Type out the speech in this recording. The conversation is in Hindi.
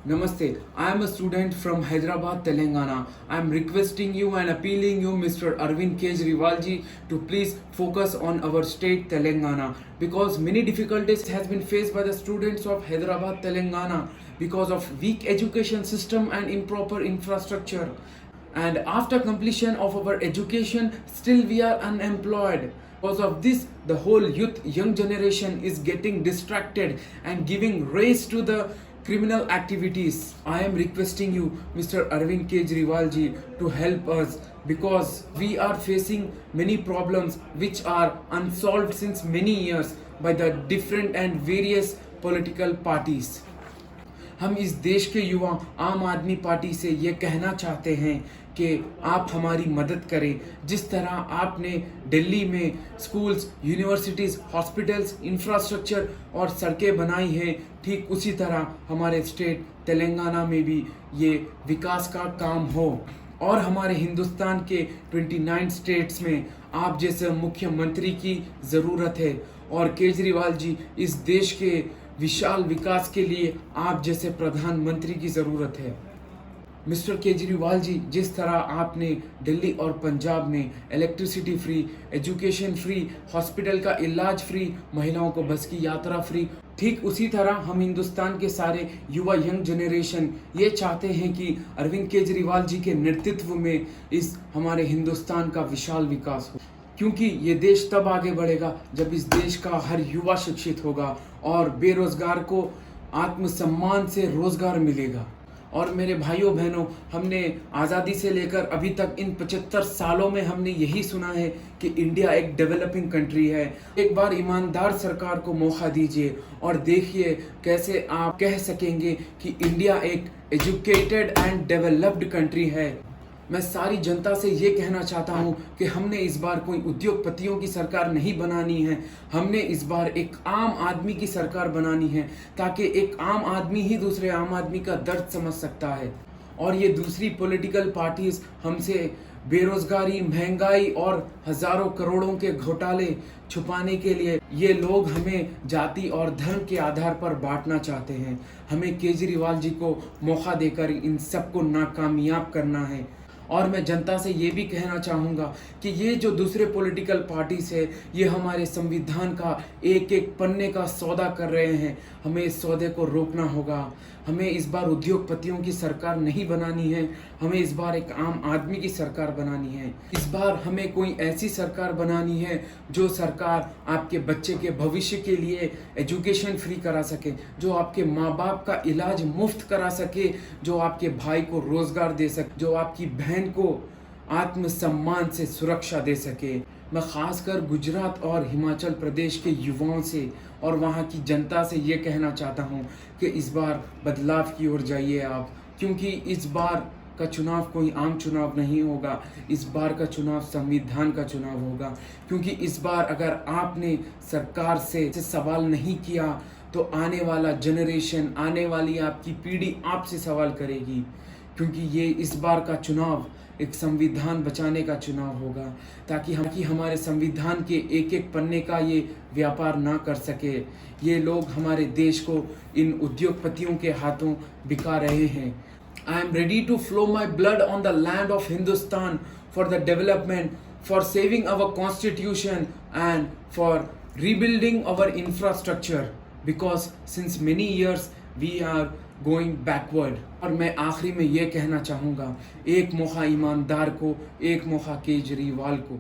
Namaste. I am a student from Hyderabad, Telangana. I am requesting you and appealing you, Mr. Arvind Kejriwal ji, to please focus on our state Telangana because many difficulties has been faced by the students of Hyderabad, Telangana because of weak education system and improper infrastructure. And after completion of our education, still we are unemployed. Because of this, the whole young generation is getting distracted and giving race to the criminal activities. I am requesting you, Mr. Arvind Kejriwal ji, to help us because we are facing many problems which are unsolved since many years by the different and various political parties. हम इस देश के युवा आम आदमी पार्टी से ये कहना चाहते हैं कि आप हमारी मदद करें। जिस तरह आपने दिल्ली में स्कूल्स, यूनिवर्सिटीज़, हॉस्पिटल्स, इंफ्रास्ट्रक्चर और सड़कें बनाई हैं, ठीक उसी तरह हमारे स्टेट तेलंगाना में भी ये विकास का काम हो और हमारे हिंदुस्तान के 29 स्टेट्स में आप जैसे मुख्यमंत्री की ज़रूरत है। और केजरीवाल जी, इस देश के विशाल विकास के लिए आप जैसे प्रधानमंत्री की ज़रूरत है। मिस्टर केजरीवाल जी, जिस तरह आपने दिल्ली और पंजाब में electricity free, education free, hospital का इलाज फ्री, महिलाओं को बस की यात्रा फ्री, ठीक उसी तरह हम हिंदुस्तान के सारे युवा यंग जनरेशन ये चाहते हैं कि अरविंद केजरीवाल जी के नेतृत्व में इस हमारे हिंदुस्तान का विशाल विकास हो, क्योंकि ये देश तब आगे बढ़ेगा जब इस देश का हर युवा शिक्षित होगा और बेरोजगार को आत्मसम्मान से रोजगार मिलेगा। और मेरे भाइयों बहनों, हमने आज़ादी से लेकर अभी तक इन 75 सालों में हमने यही सुना है कि इंडिया एक डेवलपिंग कंट्री है। एक बार ईमानदार सरकार को मौका दीजिए और देखिए कैसे आप कह सकेंगे कि इंडिया एक एजुकेटेड एंड डेवलप्ड कंट्री है। मैं सारी जनता से ये कहना चाहता हूँ कि हमने इस बार कोई उद्योगपतियों की सरकार नहीं बनानी है, हमने इस बार एक आम आदमी की सरकार बनानी है ताकि एक आम आदमी ही दूसरे आम आदमी का दर्द समझ सकता है। और ये दूसरी पॉलिटिकल पार्टीज हमसे बेरोजगारी, महंगाई और हजारों करोड़ों के घोटाले छुपाने के लिए ये लोग हमें जाति और धर्म के आधार पर बांटना चाहते हैं। हमें केजरीवाल जी को मौका देकर इन सबको नाकामयाब करना है। और मैं जनता से ये भी कहना चाहूँगा कि ये जो दूसरे पॉलिटिकल पार्टीज है, ये हमारे संविधान का एक एक पन्ने का सौदा कर रहे हैं। हमें इस सौदे को रोकना होगा। हमें इस बार उद्योगपतियों की सरकार नहीं बनानी है, हमें इस बार एक आम आदमी की सरकार बनानी है। इस बार हमें कोई ऐसी सरकार बनानी है जो सरकार आपके बच्चे के भविष्य के लिए एजुकेशन फ्री करा सके, जो आपके माँ बाप का इलाज मुफ्त करा सके, जो आपके भाई को रोजगार दे सके, जो आपकी बहन को आत्मसम्मान से सुरक्षा दे सके। मैं खासकर गुजरात और हिमाचल प्रदेश के युवाओं से और वहाँ की जनता से ये कहना चाहता हूँ कि इस बार बदलाव की ओर जाइए आप, क्योंकि इस बार का चुनाव कोई आम चुनाव नहीं होगा। इस बार का चुनाव संविधान का चुनाव होगा, क्योंकि इस बार अगर आपने सरकार से सवाल नहीं किया तो आने वाला जनरेशन, आने वाली आपकी पीढ़ी आपसे सवाल करेगी, क्योंकि ये इस बार का चुनाव एक संविधान बचाने का चुनाव होगा ताकि हमारे संविधान के एक एक पन्ने का ये व्यापार ना कर सके। ये लोग हमारे देश को इन उद्योगपतियों के हाथों बिका रहे हैं। I am ready to flow my blood on the land of Hindustan for the development, for saving our constitution and for rebuilding our infrastructure because since many years we are going backward। और मैं आखिरी में ये कहना चाहूँगा, एक मौका ईमानदार को, एक मौका केजरीवाल को।